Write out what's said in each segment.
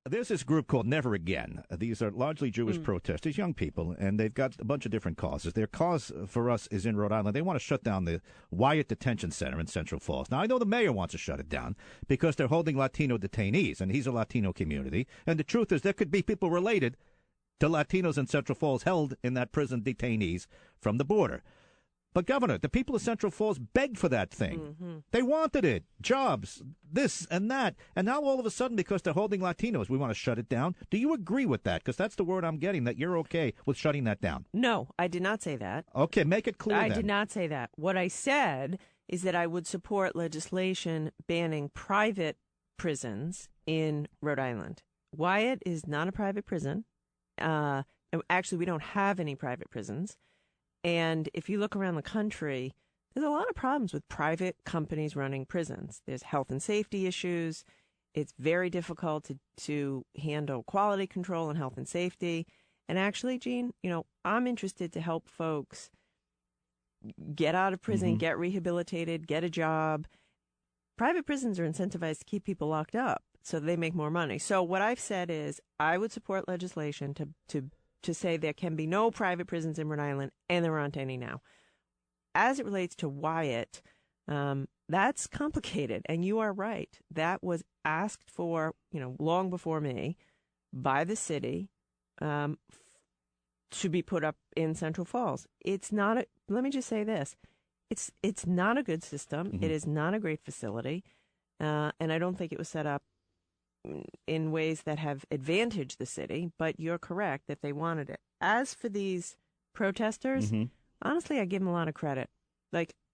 There's this group called Never Again. These are largely Jewish protesters, young people, and they've got a bunch of different causes. Their cause for us is in Rhode Island. They want to shut down the Wyatt Detention Center in Central Falls. Now, I know the mayor wants to shut it down because they're holding Latino detainees, and he's a Latino community. And the truth is there could be people related to Latinos in Central Falls held in that prison, detainees from the border. But, Governor, the people of Central Falls begged for that thing. Mm-hmm. They wanted it. Jobs, this and that. And now all of a sudden, because they're holding Latinos, we want to shut it down. Do you agree with that? Because that's the word I'm getting, that you're okay with shutting that down. No, I did not say that. Okay, make it clear I did not say that. What I said is that I would support legislation banning private prisons in Rhode Island. Wyatt is not a private prison. Actually, we don't have any private prisons. And if you look around the country, there's a lot of problems with private companies running prisons. There's health and safety issues. It's very difficult to handle quality control and health and safety. And actually, Gene, I'm interested to help folks get out of prison, get rehabilitated, get a job. Private prisons are incentivized to keep people locked up so they make more money. So what I've said is I would support legislation to say there can be no private prisons in Rhode Island, and there aren't any now. As it relates to Wyatt, that's complicated, and you are right. That was asked for, long before me, by the city to be put up in Central Falls. It's not. Let me just say this: it's not a good system. Mm-hmm. It is not a great facility, and I don't think it was set up in ways that have advantaged the city, but you're correct that they wanted it. As for these protesters, honestly, I give them a lot of credit.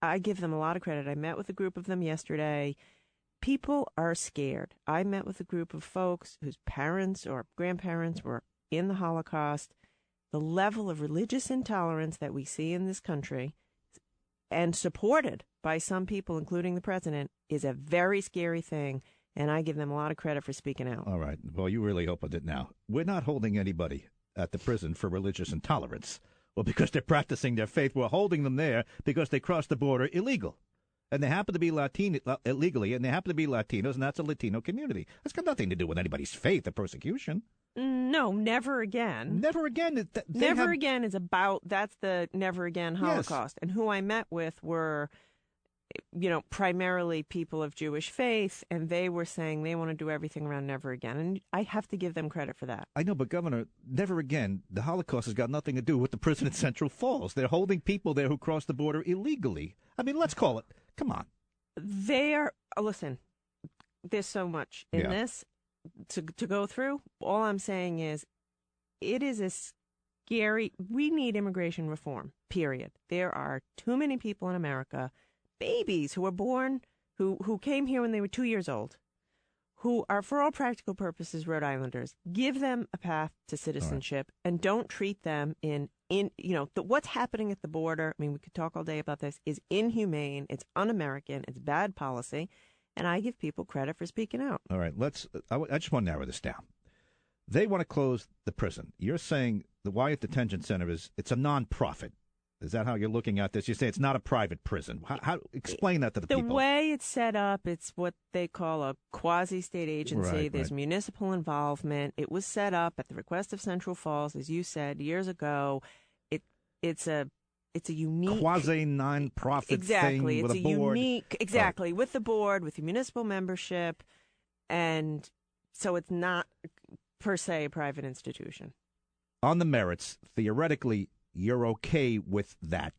I give them a lot of credit. I met with a group of them yesterday. People are scared. I met with a group of folks whose parents or grandparents were in the Holocaust. The level of religious intolerance that we see in this country, and supported by some people, including the president, is a very scary thing. And I give them a lot of credit for speaking out. All right. Well, you really opened it now. We're not holding anybody at the prison for religious intolerance or because they're practicing their faith. We're holding them there because they crossed the border illegal. And they happen to be illegally, and they happen to be Latinos, and that's a Latino community. That's got nothing to do with anybody's faith or persecution. No, never again. Never again. Never again is about, that's the Never Again Holocaust. Yes. And who I met with were, primarily people of Jewish faith, and they were saying they want to do everything around Never Again. And I have to give them credit for that. I know, but Governor, Never Again, the Holocaust has got nothing to do with the prison in Central Falls. They're holding people there who crossed the border illegally. I mean, let's call it. Come on. Listen, there's so much in this to go through. All I'm saying is it is a scary, we need immigration reform, period. There are too many people in America, babies who were born, who came here when they were 2 years old, who are, for all practical purposes, Rhode Islanders. Give them a path to citizenship and don't treat them what's happening at the border. I mean, we could talk all day about this, is inhumane. It's un-American. It's bad policy. And I give people credit for speaking out. All right. I just want to narrow this down. They want to close the prison. You're saying the Wyatt Detention Center it's a non-profit. Is that how you're looking at this? You say it's not a private prison. How explain that to the people? The way it's set up, it's what they call a quasi-state agency. There's municipal involvement. It was set up at the request of Central Falls, as you said, years ago. It's a unique quasi-non-profit thing with a board. It's a unique, with the board, with the municipal membership, and so it's not per se a private institution. On the merits, theoretically, you're okay with that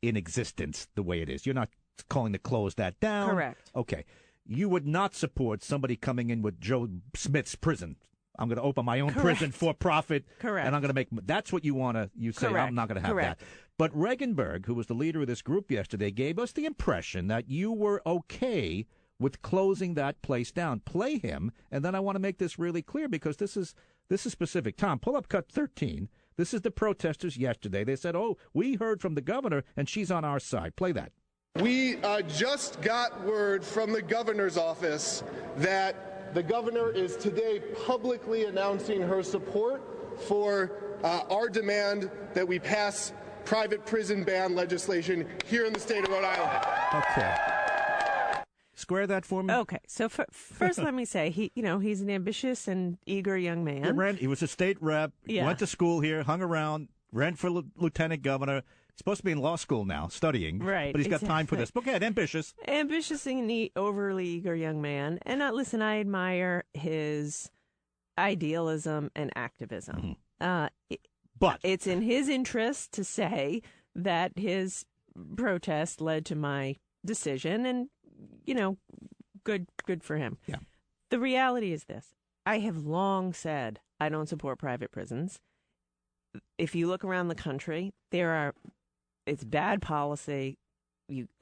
in existence the way it is. You're not calling to close that down. Correct. Okay. You would not support somebody coming in with Joe Smith's prison. I'm going to open my own prison for profit. Correct. And I'm going to make. That's what you want to. You say I'm not going to have that. But Regenberg, who was the leader of this group yesterday, gave us the impression that you were okay with closing that place down. Play him, and then I want to make this really clear because this is specific. Tom, pull up cut 13. This is the protesters yesterday. They said, we heard from the governor, and she's on our side. Play that. We just got word from the governor's office that the governor is today publicly announcing her support for our demand that we pass private prison ban legislation here in the state of Rhode Island. Okay. Square that for me. Okay, so first, let me say he's an ambitious and eager young man. He was a state rep. Yeah. Went to school here, hung around, ran for lieutenant governor. He's supposed to be in law school now, studying. Right, but he's got time for this. But yeah, ambitious. Ambitious and overly eager young man. And listen, I admire his idealism and activism. But it's in his interest to say that his protest led to my decision, and good for him. Yeah. The reality is this: I have long said I don't support private prisons. If you look around the country, it's bad policy.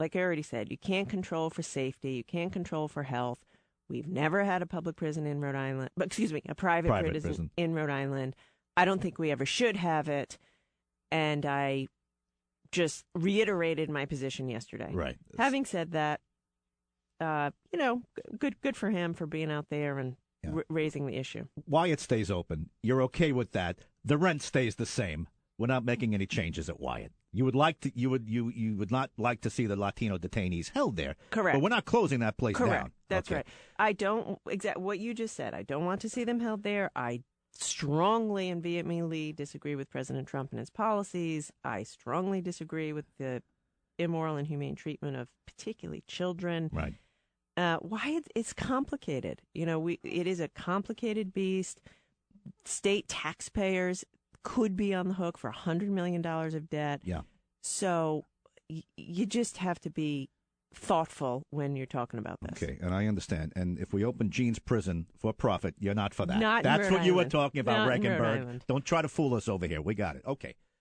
Like I already said, you can't control for safety, you can't control for health. We've never had a public prison in Rhode Island, a private prison in Rhode Island. I don't think we ever should have it. And I just reiterated my position yesterday. Right. Having said that, good for him for being out there and raising the issue. Wyatt stays open. You're okay with that. The rent stays the same. We're not making any changes at Wyatt. You would not like to see the Latino detainees held there. Correct. But we're not closing that place down. That's right. I don't what you just said. I don't want to see them held there. I strongly and vehemently disagree with President Trump and his policies. I strongly disagree with the immoral and inhumane treatment of particularly children. Right. Why it's complicated. It is a complicated beast. State taxpayers could be on the hook for $100 million of debt. Yeah. So you just have to be thoughtful when you're talking about this. Okay, and I understand. And if we open Gene's prison for profit, you're not for that. Not That's in what Rhode you were Island. talking about, Not in Rhode Regenberg. Island. Don't try to fool us over here. We got it. Okay.